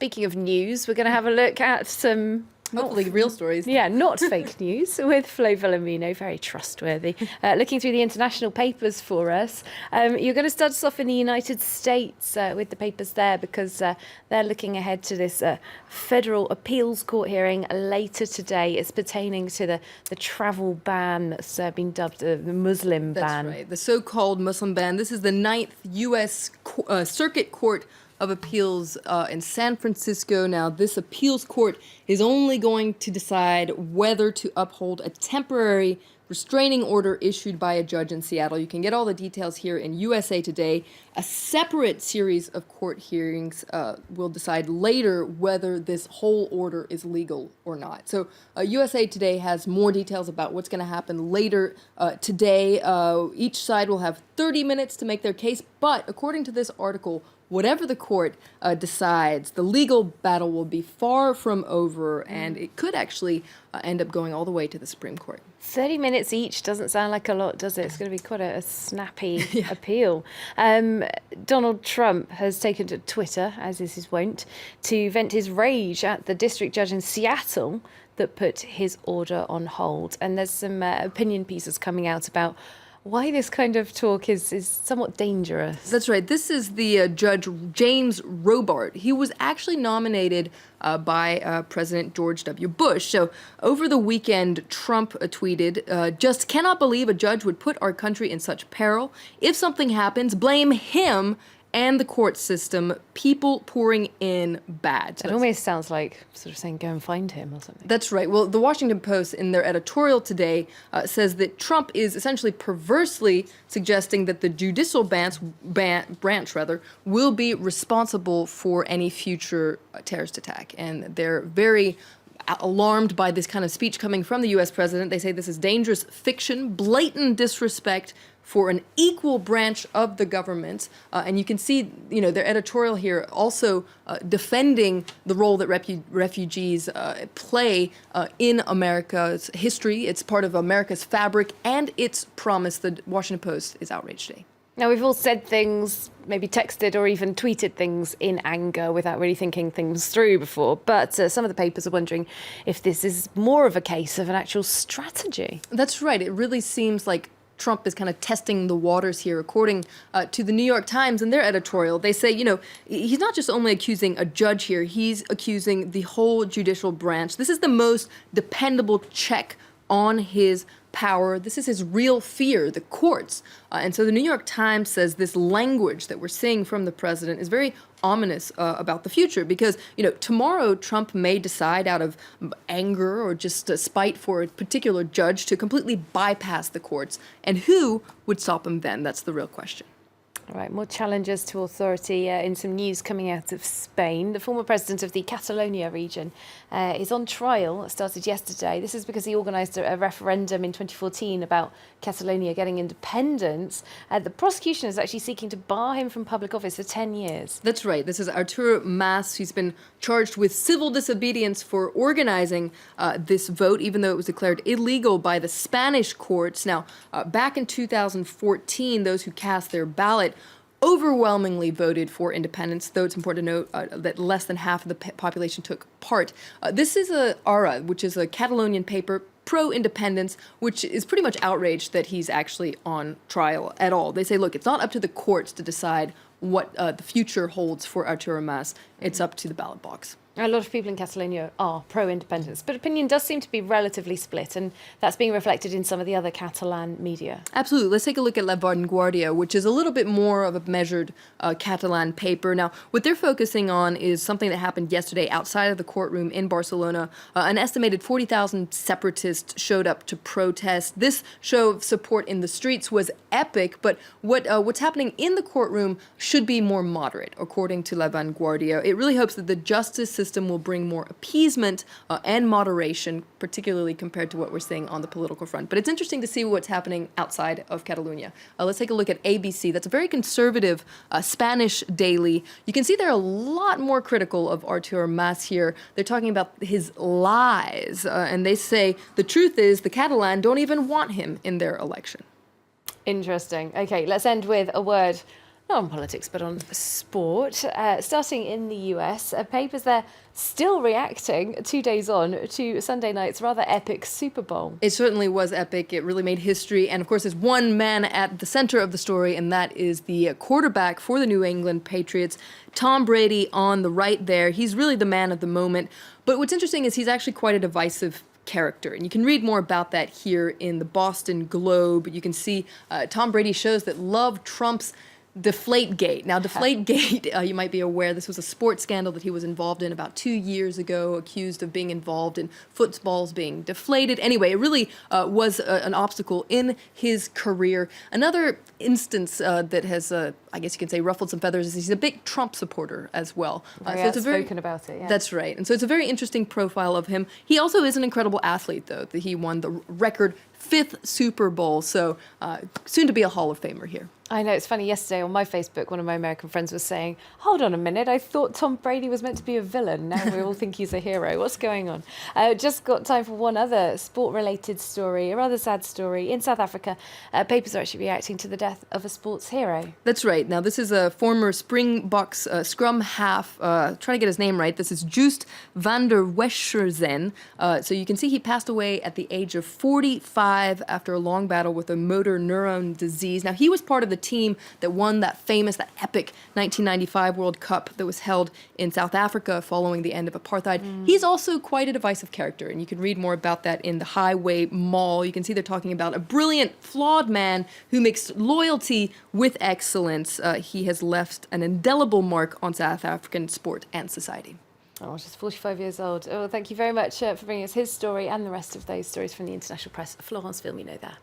speaking of news, we're going to have a look at some... Hopefully real stories. Yeah, not fake news with Flo Villamino, very trustworthy. Looking through the international papers for us. You're going to start us off in the United States with the papers there because they're looking ahead to this federal appeals court hearing later today. It's pertaining to the travel ban that's been dubbed the Muslim ban. That's right, the so-called Muslim ban. This is the 9th U.S. Circuit Court of Appeals in San Francisco. Now, this appeals court is only going to decide whether to uphold a temporary restraining order issued by a judge in Seattle. You can get all the details here in USA Today. A separate series of court hearings will decide later whether this whole order is legal or not. So USA Today has more details about what's going to happen later today. Each side will have 30 minutes to make their case, but according to this article, whatever the court decides, the legal battle will be far from over, and it could actually end up going all the way to the Supreme Court. 30 minutes each doesn't sound like a lot, does it? It's going to be quite a snappy appeal. Donald Trump has taken to Twitter, as is his wont, to vent his rage at the district judge in Seattle that put his order on hold. And there's some opinion pieces coming out about why this kind of talk is somewhat dangerous. That's right. This is the Judge James Robart. He was actually nominated by President George W. Bush. So over the weekend, Trump tweeted, just cannot believe a judge would put our country in such peril. If something happens, blame him and the court system, people pouring in bad. It almost sounds like sort of saying, go and find him or something. That's right. Well, the Washington Post, in their editorial today, says that Trump is essentially perversely suggesting that the judicial branch will be responsible for any future terrorist attack. And they're very alarmed by this kind of speech coming from the U.S. president. They say this is dangerous fiction, blatant disrespect for an equal branch of the government. And you can see, their editorial here also defending the role that refugees play in America's history. It's part of America's fabric and its promise. The Washington Post is outraged today. Now, we've all said things, maybe texted or even tweeted things in anger without really thinking things through before. But some of the papers are wondering if this is more of a case of an actual strategy. That's right. It really seems like Trump is kind of testing the waters here. According to the New York Times in their editorial, they say, he's not just only accusing a judge here, he's accusing the whole judicial branch. This is the most dependable check on his power. This is his real fear, the courts. And so the New York Times says this language that we're seeing from the president is very ominous about the future because, tomorrow Trump may decide out of anger or just spite for a particular judge to completely bypass the courts. And who would stop him then? That's the real question. All right, more challenges to authority in some news coming out of Spain. The former president of the Catalonia region is on trial. It started yesterday. This is because he organised a referendum in 2014 about Catalonia getting independence. The prosecution is actually seeking to bar him from public office for 10 years. That's right. This is Arturo Mas. He's been charged with civil disobedience for organising this vote, even though it was declared illegal by the Spanish courts. Now, back in 2014, those who cast their ballot overwhelmingly voted for independence, though it's important to note that less than half of the population took part. This is ARA, which is a Catalonian paper, pro-independence, which is pretty much outraged that he's actually on trial at all. They say, look, it's not up to the courts to decide what the future holds for Arturo Mas. It's up to the ballot box. A lot of people in Catalonia are pro-independence, but opinion does seem to be relatively split, and that's being reflected in some of the other Catalan media. Absolutely. Let's take a look at La Vanguardia, which is a little bit more of a measured Catalan paper. Now, what they're focusing on is something that happened yesterday outside of the courtroom in Barcelona. An estimated 40,000 separatists showed up to protest. This show of support in the streets was epic, but what's happening in the courtroom should be more moderate, according to La Vanguardia. It really hopes that the justice system will bring more appeasement and moderation, particularly compared to what we're seeing on the political front. But it's interesting to see what's happening outside of Catalonia. Let's take a look at ABC. That's a very conservative Spanish daily. You can see they're a lot more critical of Artur Mas here. They're talking about his lies, and they say the truth is the Catalan don't even want him in their election. Interesting. Okay, let's end with a word not on politics, but on sport. Starting in the US, papers there still reacting 2 days on to Sunday night's rather epic Super Bowl. It certainly was epic. It really made history. And of course, there's one man at the center of the story, and that is the quarterback for the New England Patriots, Tom Brady, on the right there. He's really the man of the moment. But what's interesting is he's actually quite a divisive character. And you can read more about that here in the Boston Globe. You can see Tom Brady shows that love trumps Deflategate. Now, Deflategate, you might be aware, this was a sports scandal that he was involved in about 2 years ago, accused of being involved in footballs being deflated. Anyway, it really was an obstacle in his career. Another instance that has, I guess you can say, ruffled some feathers is he's a big Trump supporter as well. Very outspoken about it, yeah. That's right. And so it's a very interesting profile of him. He also is an incredible athlete, though. That he won the record 5th Super Bowl, so soon to be a Hall of Famer here. I know, it's funny, yesterday on my Facebook, one of my American friends was saying, hold on a minute, I thought Tom Brady was meant to be a villain. Now we all think he's a hero. What's going on? Just got time for one other sport-related story, a rather sad story. In South Africa, papers are actually reacting to the death of a sports hero. That's right. Now, this is a former Springboks scrum half, trying to get his name right. This is Joost van der Westhuizen. So you can see he passed away at the age of 45 after a long battle with a motor neuron disease. Now, he was part of the team that won that epic 1995 World Cup that was held in South Africa following the end of apartheid. He's also quite a divisive character, and you can read more about that in the Highway Mall. You can see they're talking about a brilliant, flawed man who mixed loyalty with excellence. He has left an indelible mark on South African sport and society. Oh, just 45 years old. Oh, thank you very much for bringing us his story and the rest of those stories from the international press. Florence Villeneuve there.